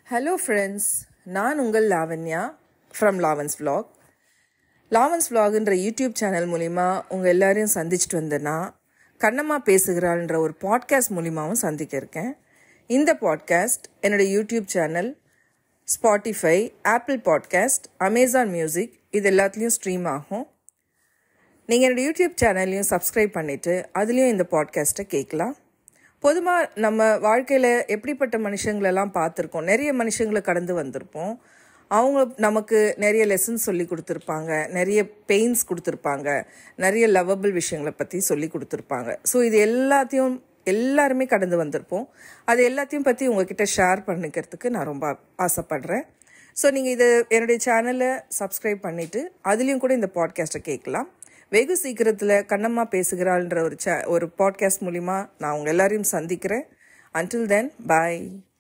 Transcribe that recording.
Hello friends, நான் உங்கள் Lavanya from Lavan's vlog. Lavan's vlogன்ற யூடியூப் சேனல் மூலிமா உங்கள் எல்லாரையும் சந்திச்சுட்டு வந்தேன்னா கண்ணம்மா பேசுகிறாள்ன்ற ஒரு பாட்காஸ்ட் மூலிமாவும் சந்திக்க இருக்கேன். இந்த பாட்காஸ்ட் என்னோடய YouTube channel, Spotify, apple podcast, Amazon music இது எல்லாத்துலேயும் ஸ்ட்ரீம் ஆகும். நீங்கள் என்னோடய யூடியூப் சேனல்லையும் சப்ஸ்கிரைப் பண்ணிவிட்டு அதுலேயும் இந்த பாட்காஸ்ட்டை கேட்கலாம். பொதுவாக நம்ம வாழ்க்கையில் எப்படிப்பட்ட மனுஷங்களெல்லாம் பார்த்துருக்கோம், நிறைய மனுஷங்களை கடந்து வந்திருப்போம். அவங்க நமக்கு நிறைய லெசன்ஸ் சொல்லி கொடுத்துருப்பாங்க, நிறைய பெயின்ஸ் கொடுத்துருப்பாங்க, நிறைய லவ்வபிள் விஷயங்களை பற்றி சொல்லி கொடுத்துருப்பாங்க. ஸோ இது எல்லாருமே கடந்து வந்திருப்போம். அது எல்லாத்தையும் பற்றி உங்ககிட்ட ஷேர் பண்ணிக்கிறதுக்கு நான் ரொம்ப ஆசைப்படுறேன். ஸோ நீங்கள் இது என்னுடைய சேனலை சப்ஸ்கிரைப் பண்ணிவிட்டு அதுலேயும் கூட இந்த பாட்காஸ்ட்டை கேட்கலாம். வெகு சீக்கிரத்தில் கண்ணம்மா பேசுகிறாள்ன்ற ஒரு பாட்காஸ்ட் மூலிமா நான் உங்கள் எல்லாரையும் சந்திக்கிறேன். Until then, bye.